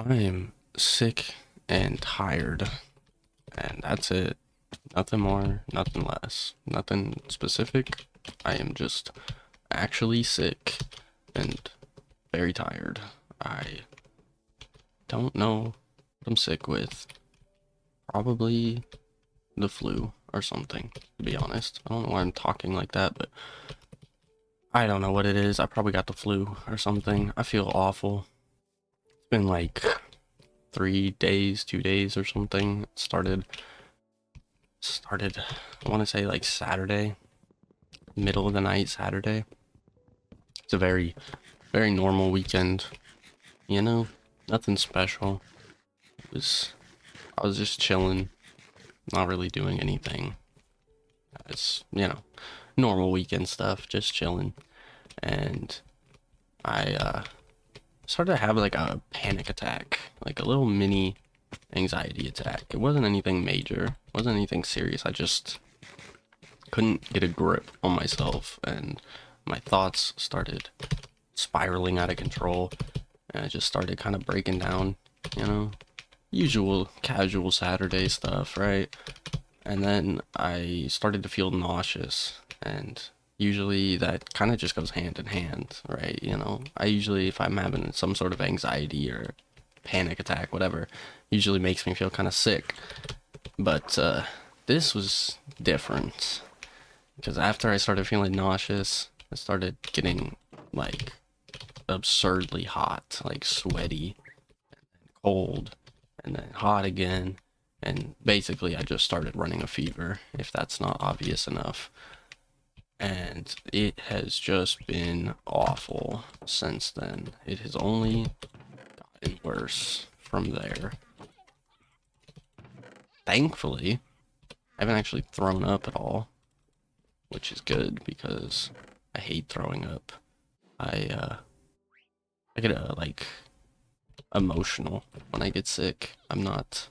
I am sick and tired, and that's it. Nothing more, nothing less, nothing specific. I am just actually sick and very tired. I don't know what I'm sick with. Probably the flu or something, to be honest. I don't know why I'm talking like that, but I don't know what it is. I probably got the flu or something. I feel awful. It's been like 3 days, 2 days or something. It started I want to say like Saturday, middle of the night Saturday. It's a very normal weekend, you know, nothing special. I was just chilling, not really doing anything. It's, normal weekend stuff, just chilling. And I started to have like a panic attack, like a little mini anxiety attack. It wasn't anything major, it wasn't anything serious. I just couldn't get a grip on myself, and my thoughts started spiraling out of control, and I just started kind of breaking down, you know, usual casual Saturday stuff, right? And then I started to feel nauseous, and usually that kind of just goes hand in hand, right? I usually, if I'm having some sort of anxiety or panic attack, whatever, usually makes me feel kind of sick. But this was different because after I started feeling nauseous, I started getting like absurdly hot, like sweaty, cold, and then hot again. And basically, I just started running a fever, if that's not obvious enough. And it has just been awful since then. It has only gotten worse from there. Thankfully, I haven't actually thrown up at all, which is good because I hate throwing up. I get like emotional when I get sick. I'm not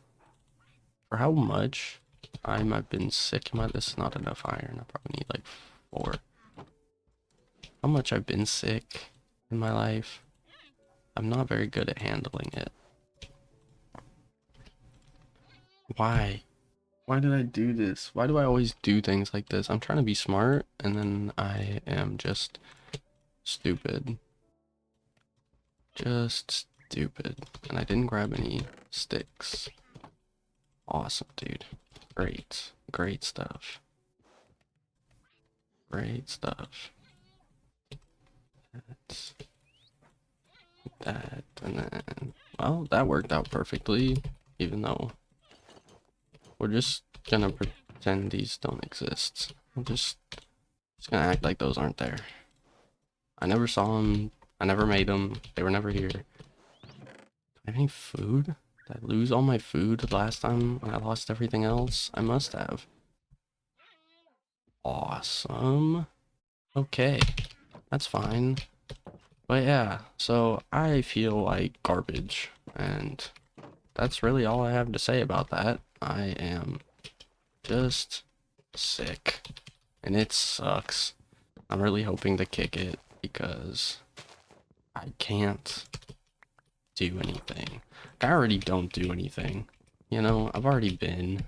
for how much I've been sick. This is not enough iron. I probably need like four. How much I've been sick in my life, I'm not very good at handling it. Why? Why did I do this? Why do I always do things like this? I'm trying to be smart, and then I am just stupid. Just stupid. And I didn't grab any sticks. Awesome, dude. Great. Great stuff. Great stuff. That's that, and then, well, that worked out perfectly, even though we're just gonna pretend these don't exist. I'm just gonna act like those aren't there. I never saw them. I never made them. They were never here. Do I have any food? Did I lose all my food last time when I lost everything else? I must have. Awesome. Okay, that's fine. But yeah, so I feel like garbage, and that's really all I have to say about that. I am just sick, and it sucks. I'm really hoping to kick it because I can't do anything. I already don't do anything. I've already been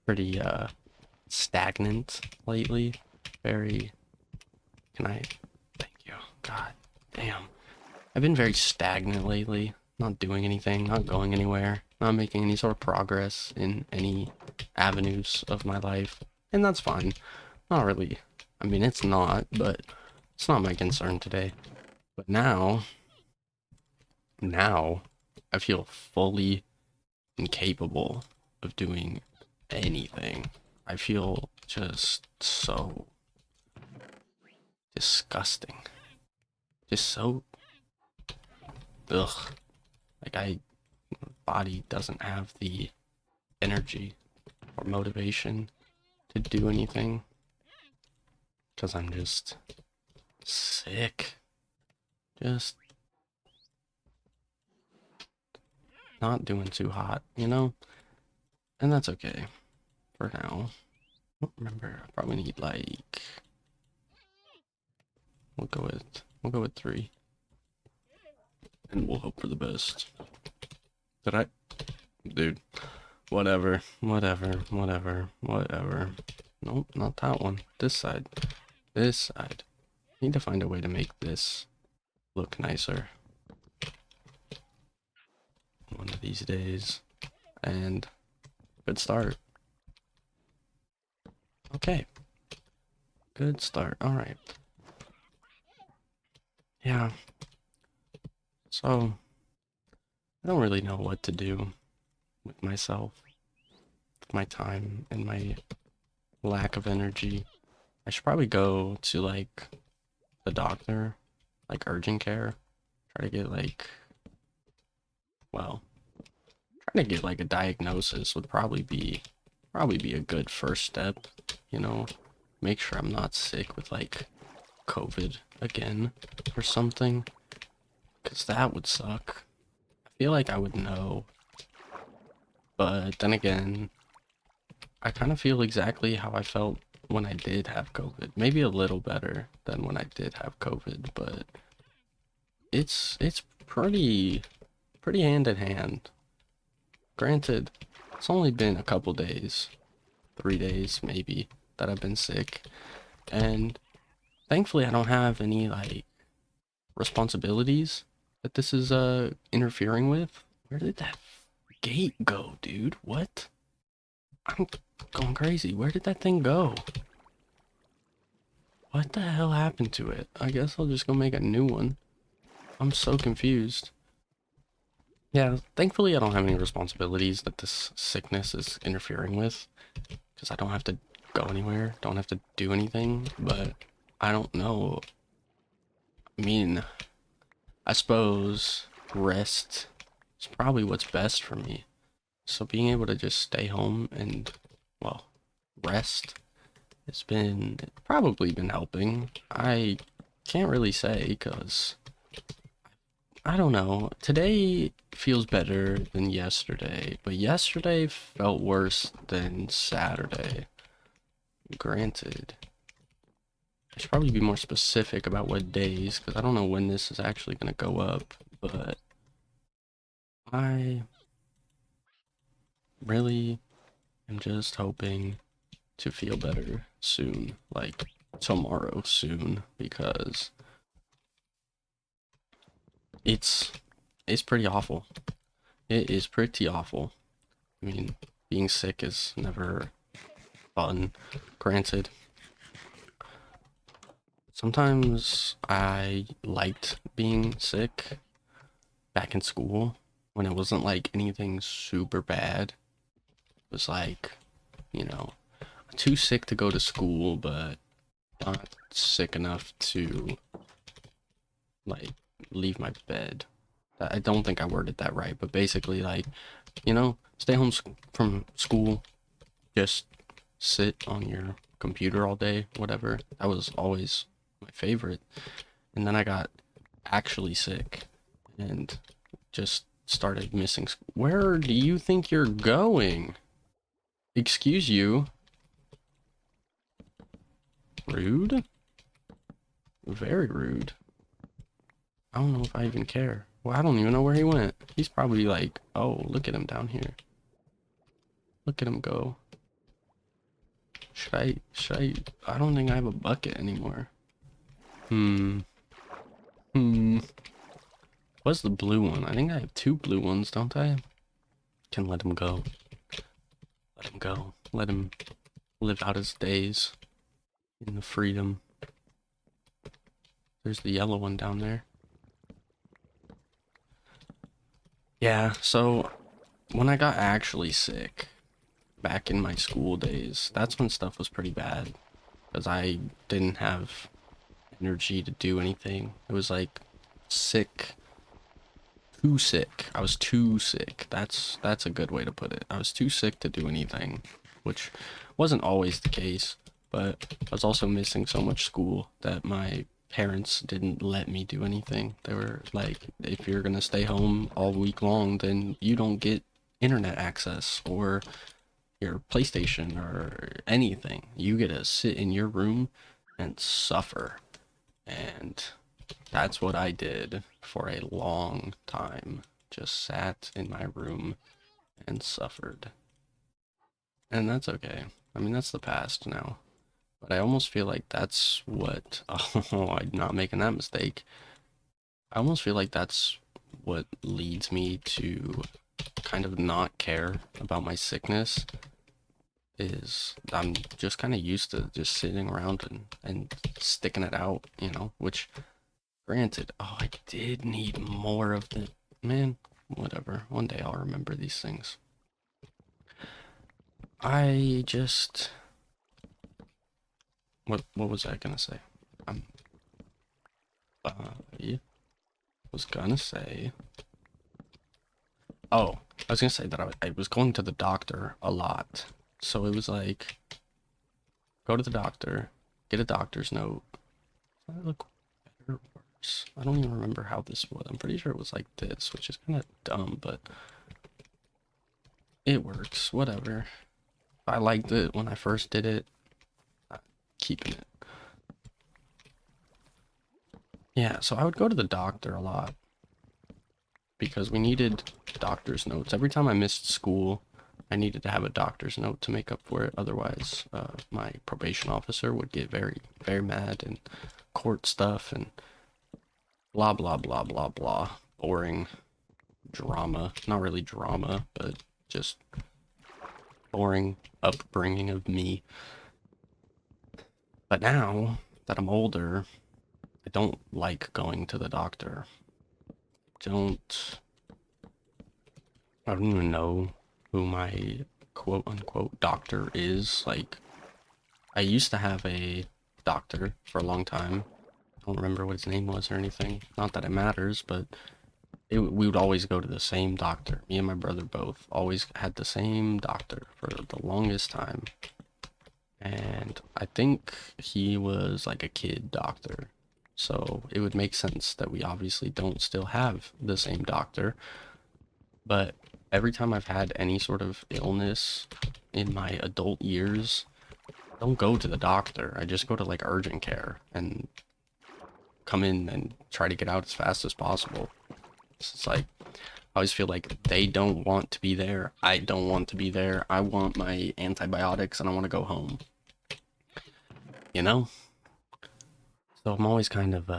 pretty stagnant lately. Very can I thank you. God damn. I've been very stagnant lately. Not doing anything, not going anywhere, not making any sort of progress in any avenues of my life. And that's fine. Not really. I mean, it's not, but it's not my concern today. But now, I feel fully incapable of doing anything. I feel just so disgusting. Just so, ugh. Like, body doesn't have the energy or motivation to do anything because I'm just sick. Just not doing too hot. And that's okay for now. I don't remember. I probably need like we'll go with 3, and we'll hope for the best. Did I? Dude, whatever. Nope, not that one. This side. This side. Need to find a way to make this look nicer one of these days. And good start. Okay. Good start. All right. Yeah. So, I don't really know what to do with myself, with my time, and my lack of energy. I should probably go to like the doctor, like urgent care. Try to get like, well, trying to get like a diagnosis would probably be a good first step, you know. Make sure I'm not sick with like COVID again or something, because that would suck. I feel like I would know, but then again, I kind of feel exactly how I felt when I did have COVID. Maybe a little better than when I did have COVID, but it's pretty hand in hand. Granted, it's only been a couple days, 3 days maybe, that I've been sick, and thankfully I don't have any like responsibilities that this is interfering with. Where did that gate go, dude? What? I'm going crazy. Where did that thing go? What the hell happened to it? I guess I'll just go make a new one. I'm so confused. Yeah, thankfully I don't have any responsibilities that this sickness is interfering with, because I don't have to go anywhere, don't have to do anything, but I don't know. I mean, I suppose rest is probably what's best for me. So being able to just stay home and, well, rest has been probably been helping. I can't really say because I don't know. Today feels better than yesterday, but yesterday felt worse than Saturday. Granted, I should probably be more specific about what days because I don't know when this is actually going to go up, but I really am just hoping to feel better soon, like tomorrow soon, because it's it's pretty awful. It is pretty awful. I mean, being sick is never fun. Granted, sometimes I liked being sick back in school when it wasn't like anything super bad. It was like, you know, too sick to go to school, but not sick enough to like leave my bed. I don't think I worded that right, but basically like, stay home from school, just sit on your computer all day, whatever. That was always my favorite. And then I got actually sick and just started missing school. Where do you think you're going? Excuse you. Rude? Very rude. I don't know if I even care. Well, I don't even know where he went. He's probably like, oh, look at him down here. Look at him go. I don't think I have a bucket anymore. Hmm. Hmm. What's the blue one? I think I have two blue ones, don't I? Can let him go. Let him go. Let him live out his days in the freedom. There's the yellow one down there. Yeah, so when I got actually sick back in my school days, that's when stuff was pretty bad because I didn't have energy to do anything. It was like sick, too sick. I was too sick. That's a good way to put it. I was too sick to do anything, which wasn't always the case, but I was also missing so much school that my parents didn't let me do anything. They were like, if you're gonna stay home all week long, then you don't get internet access or your PlayStation or anything. You get to sit in your room and suffer. And that's what I did for a long time. just sat in my room and suffered. And that's okay. I mean, that's the past now. But I almost feel like that's what, oh, I'm not making that mistake. I almost feel like that's what leads me to kind of not care about my sickness is I'm just kind of used to just sitting around and sticking it out, you know, which granted, oh, I did need more of the, man, whatever. One day I'll remember these things. I just, what was I gonna say? I'm, I was gonna say, oh, I was gonna say that I was going to the doctor a lot. So it was like, go to the doctor, get a doctor's note. Does that look better or worse? I don't even remember how this was. I'm pretty sure it was like this, which is kind of dumb, but it works. Whatever. I liked it when I first did it. I'm keeping it. Yeah, so I would go to the doctor a lot because we needed doctor's notes. Every time I missed school, I needed to have a doctor's note to make up for it. Otherwise, my probation officer would get very, very mad and court stuff and blah, blah, blah, blah, blah. Boring drama. Not really drama, but just boring upbringing of me. But now that I'm older, I don't like going to the doctor. I don't even know who my quote unquote doctor is. Like, I used to have a doctor for a long time. I don't remember what his name was or anything. Not that it matters, but we would always go to the same doctor. Me and my brother both always had the same doctor for the longest time. And I think he was like a kid doctor. So it would make sense that we obviously don't still have the same doctor. But every time I've had any sort of illness in my adult years, I don't go to the doctor. I just go to like urgent care and come in and try to get out as fast as possible. It's like I always feel like they don't want to be there. I don't want to be there. I want my antibiotics and I want to go home. You know? So I'm always kind of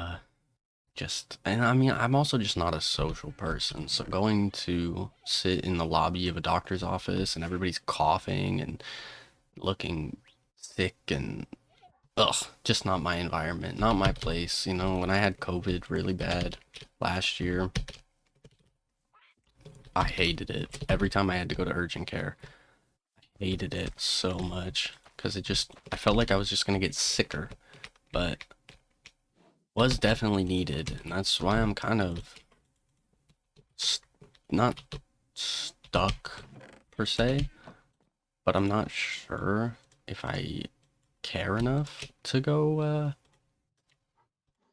just, and I mean, I'm also just not a social person. So going to sit in the lobby of a doctor's office and everybody's coughing and looking sick and ugh, just not my environment, not my place. You know, when I had COVID really bad last year, I hated it. Every time I had to go to urgent care, I hated it so much because I felt like I was just gonna get sicker, but was definitely needed, and that's why I'm kind of not stuck per se, but I'm not sure if I care enough to go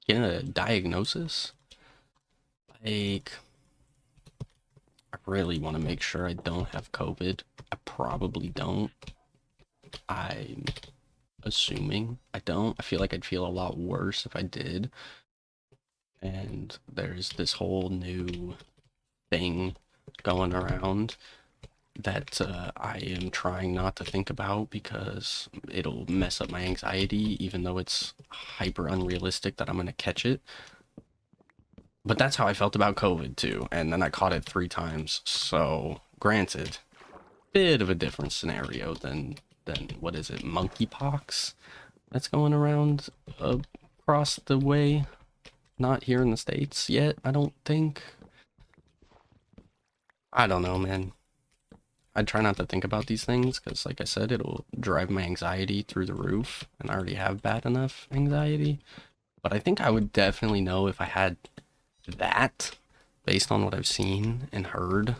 get a diagnosis. Like, I really want to make sure I don't have COVID. I probably don't. I'm assuming I don't. I feel like I'd feel a lot worse if I did. And there's this whole new thing going around that I am trying not to think about because it'll mess up my anxiety, even though it's hyper unrealistic that I'm gonna catch it. But that's how I felt about COVID too, and then I caught it 3 times. So, granted, bit of a different scenario than what is it, monkeypox that's going around across the way. Not here in the States yet, I don't think. I don't know, man. I try not to think about these things because, like I said, it'll drive my anxiety through the roof, and I already have bad enough anxiety. But I think I would definitely know if I had that based on what I've seen and heard.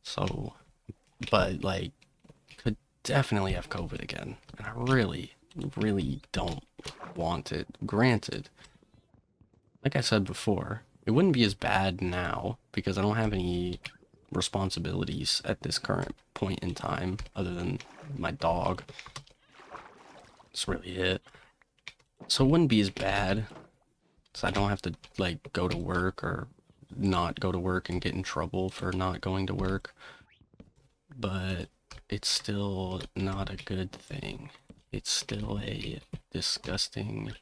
So, but like, could definitely have COVID again, and I really, really don't want it. Granted, like I said before, it wouldn't be as bad now because I don't have any responsibilities at this current point in time other than my dog. That's really it. So it wouldn't be as bad. So I don't have to like go to work or not go to work and get in trouble for not going to work, but it's still not a good thing. It's still a disgusting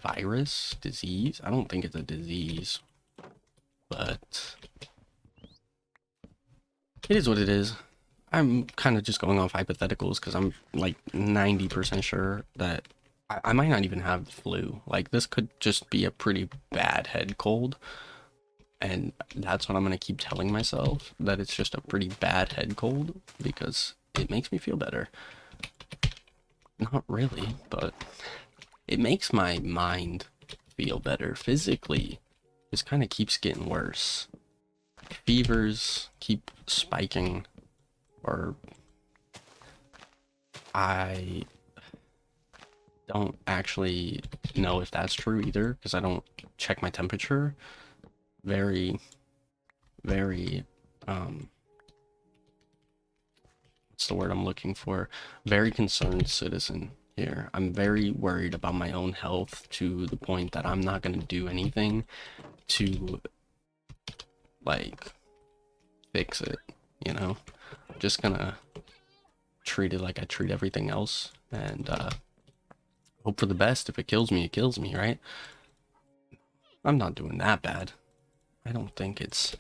virus, disease. I don't think it's a disease, but it is what it is. I'm kind of just going off hypotheticals because I'm like 90% sure that I might not even have the flu. Like, this could just be a pretty bad head cold. And that's what I'm going to keep telling myself, that it's just a pretty bad head cold because it makes me feel better. Not really, but it makes my mind feel better. Physically, this kind of keeps getting worse. Fevers keep spiking, or I don't actually know if that's true either because I don't check my temperature. Very, very, what's the word I'm looking for? Very concerned citizen here. I'm very worried about my own health to the point that I'm not going to do anything to, like, fix it, you know? Just gonna treat it like I treat everything else and hope for the best. If it kills me, it kills me, right? I'm not doing that bad. I don't think it's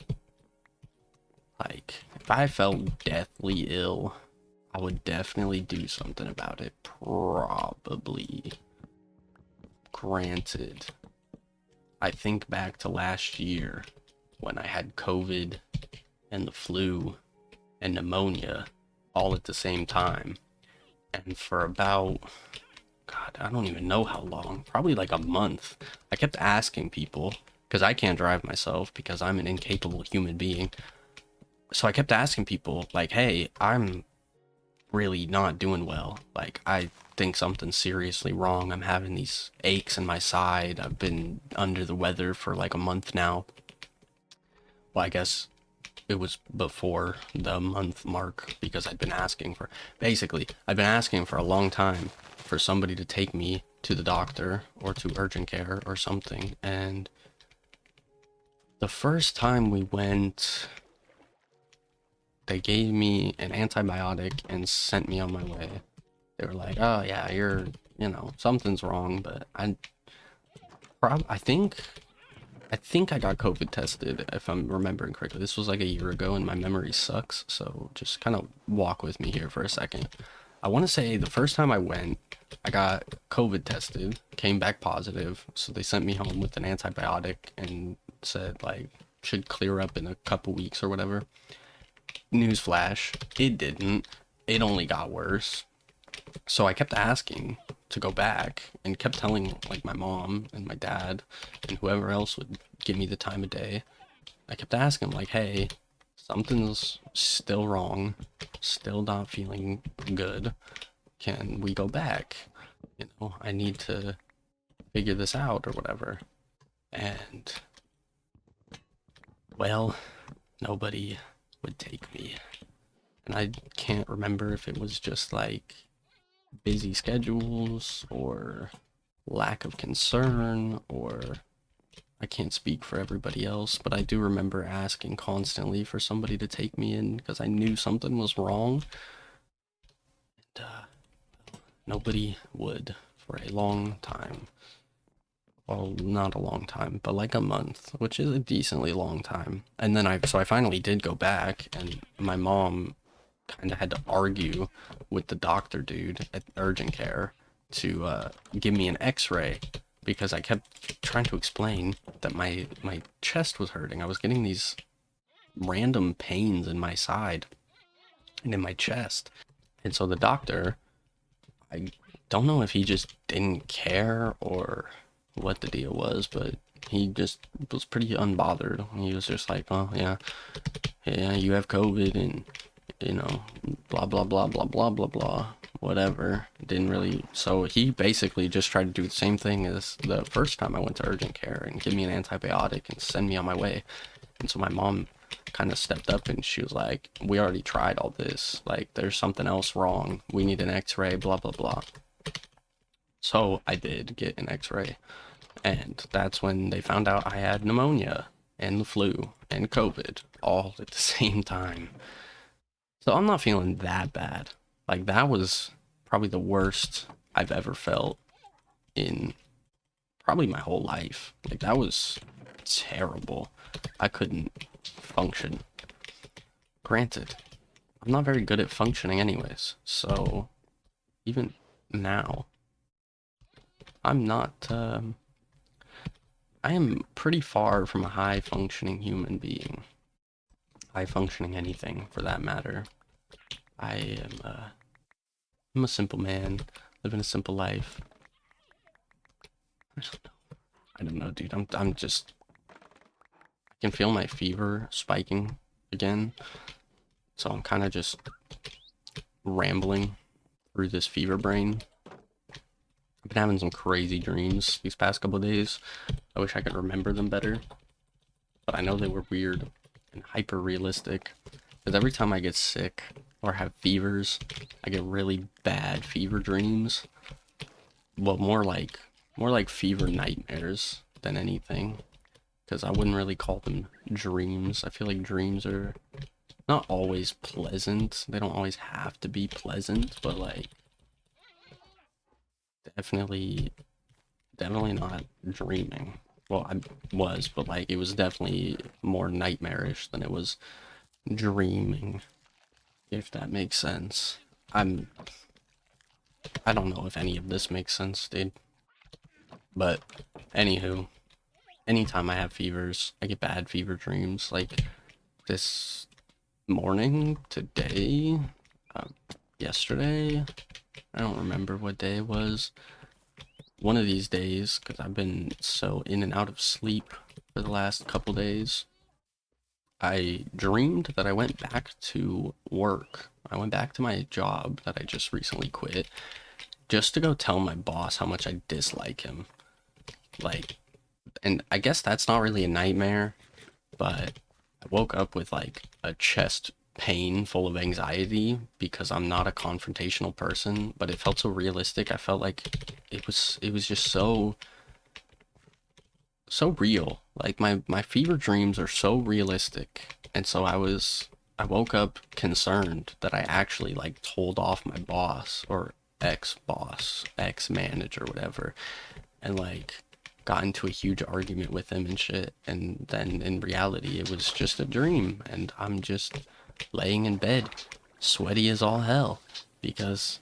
like, if I felt deathly ill, I would definitely do something about it. Probably. Granted, I think back to last year when I had COVID and the flu and pneumonia all at the same time. And for about, God, I don't even know how long, probably like a month, I kept asking people, because I can't drive myself because I'm an incapable human being. So I kept asking people, like, hey, I'm really not doing well. Like, I think something's seriously wrong. I'm having these aches in my side. I've been under the weather for like a month now. Well, I guess it was before the month mark because I've been asking for a long time for somebody to take me to the doctor or to urgent care or something. And the first time we went, they gave me an antibiotic and sent me on my way. They were like, oh yeah, something's wrong, but I think I got COVID tested, if I'm remembering correctly. This was like a year ago and my memory sucks, so just kind of walk with me here for a second. I want to say the first time I went, I got COVID tested, came back positive, so they sent me home with an antibiotic and said, like, should clear up in a couple weeks or whatever. Newsflash, it didn't. It only got worse. So I kept asking to go back and kept telling like my mom and my dad and whoever else would give me the time of day. I kept asking like, hey, something's still wrong, still not feeling good. Can we go back? I need to figure this out or whatever. And well, nobody would take me. And I can't remember if it was just like busy schedules or lack of concern, or I can't speak for everybody else, but I do remember asking constantly for somebody to take me in because I knew something was wrong. And nobody would for a long time. Well, not a long time, but like a month, which is a decently long time. And then I finally did go back, and my mom kind of had to argue with the doctor dude at urgent care to give me an x-ray because I kept trying to explain that my chest was hurting. I was getting these random pains in my side and in my chest. And so the doctor, I don't know if he just didn't care or what the deal was, but he just was pretty unbothered. He was just like, oh yeah, you have COVID and blah blah blah blah blah blah blah, whatever. Didn't really. So he basically just tried to do the same thing as the first time I went to urgent care and give me an antibiotic and send me on my way. And so my mom kind of stepped up and she was like, we already tried all this, like there's something else wrong, we need an x-ray, blah blah blah. So I did get an x-ray, And that's when they found out I had pneumonia and the flu and COVID all at the same time. So I'm not feeling that bad. Like, that was probably the worst I've ever felt in probably my whole life. Like, that was terrible. I couldn't function. Granted, I'm not very good at functioning anyways, so even now, I'm not, I am pretty far from a high functioning human being. High functioning anything, for that matter. I'm a simple man, living a simple life. I don't know, dude. I'm just, I can feel my fever spiking again. So I'm kind of just rambling through this fever brain. I've been having some crazy dreams these past couple of days. I wish I could remember them better, but I know they were weird and hyper realistic. Because every time I get sick or have fevers, I get really bad fever dreams. Well, more like fever nightmares than anything. Because I wouldn't really call them dreams. I feel like dreams are not always pleasant. They don't always have to be pleasant, but like definitely not dreaming. Well, I was, but like it was definitely more nightmarish than it was dreaming, if that makes sense. I'm I don't know if any of this makes sense, dude. But anywho, anytime I have fevers, I get bad fever dreams. Like this morning, today, uh, yesterday, I don't remember what day it was. One of these days, because I've been so in and out of sleep for the last couple days, I dreamed that I went back to work. I went back to my job that I just recently quit just to go tell my boss how much I dislike him. Like, and I guess that's not really a nightmare, but I woke up with like a chest pain full of anxiety because I'm not a confrontational person, but it felt so realistic. I felt like it was just so real. Like my fever dreams are so realistic. And so I woke up concerned that I actually like told off my boss or ex-boss, ex-manager, whatever, and like got into a huge argument with him and shit. And then in reality, it was just a dream, and I'm just laying in bed, sweaty as all hell, because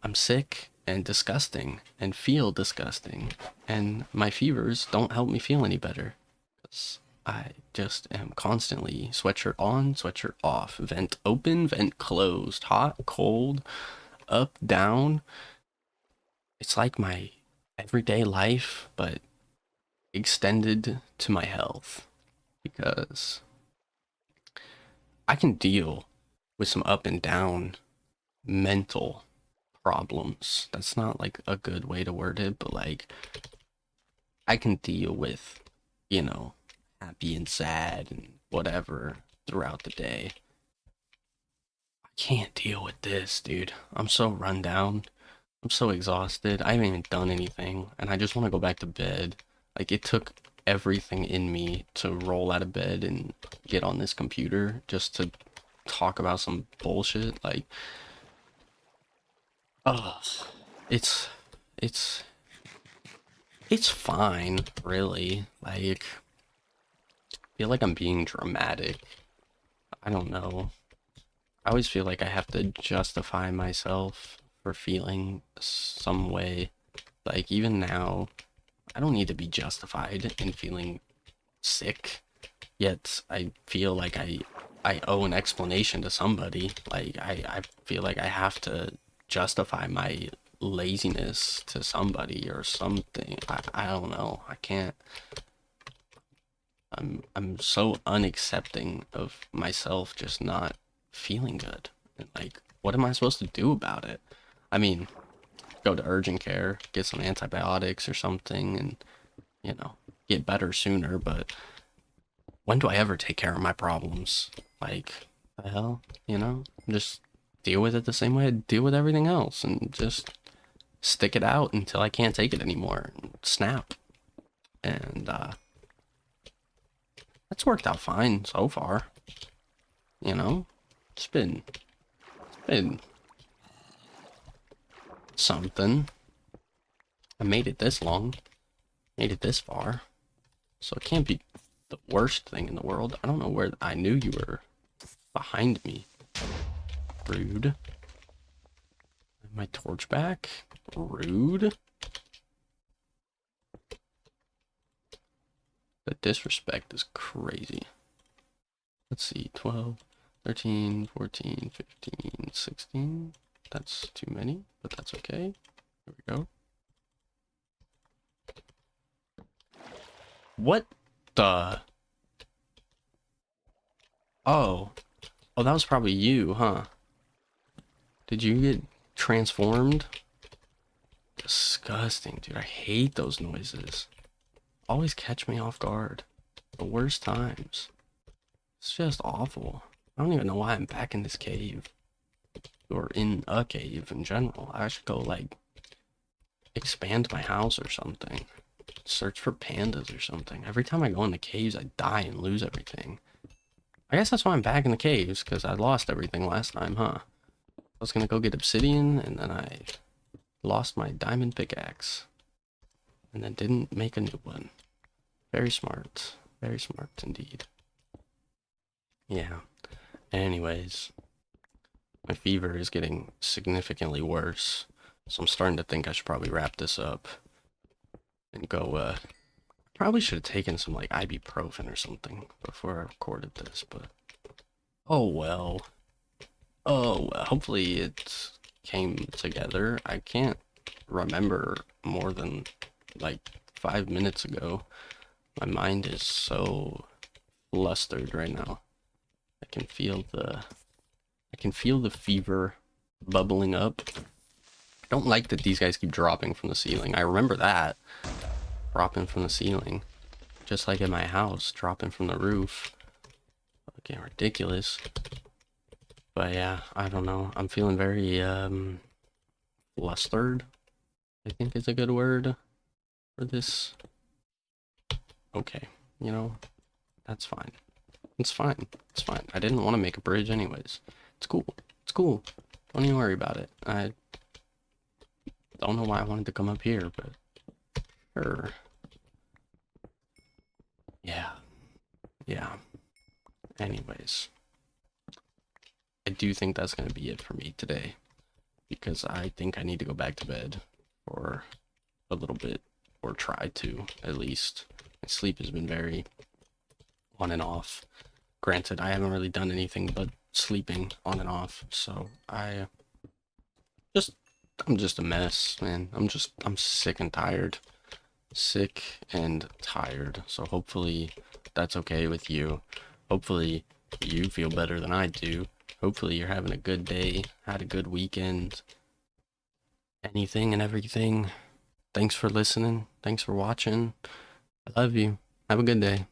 I'm sick and disgusting and feel disgusting, and my fevers don't help me feel any better. 'Cause I just am constantly sweatshirt on, sweatshirt off, vent open, vent closed, hot, cold, up, down. It's like my everyday life, but extended to my health, because I can deal with some up and down mental problems. That's not like a good way to word it, but like I can deal with, you know, happy and sad and whatever throughout the day. I can't deal with this, dude. I'm so run down. I'm so exhausted. I haven't even done anything, and I just want to go back to bed. Like, it took everything in me to roll out of bed and get on this computer just to talk about some bullshit. Like, ugh, it's it's it's fine, really. Like, I feel like I'm being dramatic. I don't know. I always feel like I have to justify myself for feeling some way. Like, even now, I don't need to be justified in feeling sick. Yet I feel like I owe an explanation to somebody. Like, I feel like I have to justify my laziness to somebody or something. I don't know. I can't. I'm so unaccepting of myself just not feeling good. And like, what am I supposed to do about it? I mean, go to urgent care, get some antibiotics or something, and you know, get better sooner. But when do I ever take care of my problems? Like, the hell, just deal with it the same way I deal with everything else, and just stick it out until I can't take it anymore. And snap. And that's worked out fine so far. You know, it's been something. I made it this long, made it this far, so it can't be the worst thing in the world. I don't know where I knew you were behind me. Rude. My torch back? Rude. The disrespect is crazy. Let's see, 12, 13, 14, 15, 16. That's too many, but that's okay. Here we go. What the? Oh. Oh, that was probably you, huh? Did you get transformed? Disgusting, dude. I hate those noises. Always catch me off guard. The worst times. It's just awful. I don't even know why I'm back in this cave. Or in a cave in general. I should go, like, expand my house or something. Search for pandas or something. Every time I go in the caves, I die and lose everything. I guess that's why I'm back in the caves, because I lost everything last time, huh? I was gonna go get obsidian, and then I lost my diamond pickaxe. And then didn't make a new one. Very smart. Very smart indeed. Yeah. Anyways, my fever is getting significantly worse. So I'm starting to think I should probably wrap this up and go, probably should have taken some, like, ibuprofen or something before I recorded this, but oh well. Oh well. Hopefully it came together. I can't remember more than, like, 5 minutes ago. My mind is so flustered right now. I can feel the fever bubbling up. I don't like that these guys keep dropping from the ceiling. I remember that. Dropping from the ceiling. Just like in my house, dropping from the roof. Fucking ridiculous. But yeah, I don't know. I'm feeling very flustered, I think is a good word for this. Okay, you know, that's fine. It's fine. It's fine. I didn't want to make a bridge anyways. It's cool. It's cool. Don't even worry about it. I don't know why I wanted to come up here, but sure. Yeah. Yeah. Anyways, I do think that's going to be it for me today, because I think I need to go back to bed for a little bit, or try to, at least. My sleep has been very on and off. Granted, I haven't really done anything but sleeping on and off, so just I'm just a mess, man. I'm sick and tired. Sick and tired. So hopefully that's okay with you. Hopefully you feel better than I do. Hopefully you're having a good day, had a good weekend. Anything and everything. Thanks for listening. Thanks for watching. I love you. Have a good day.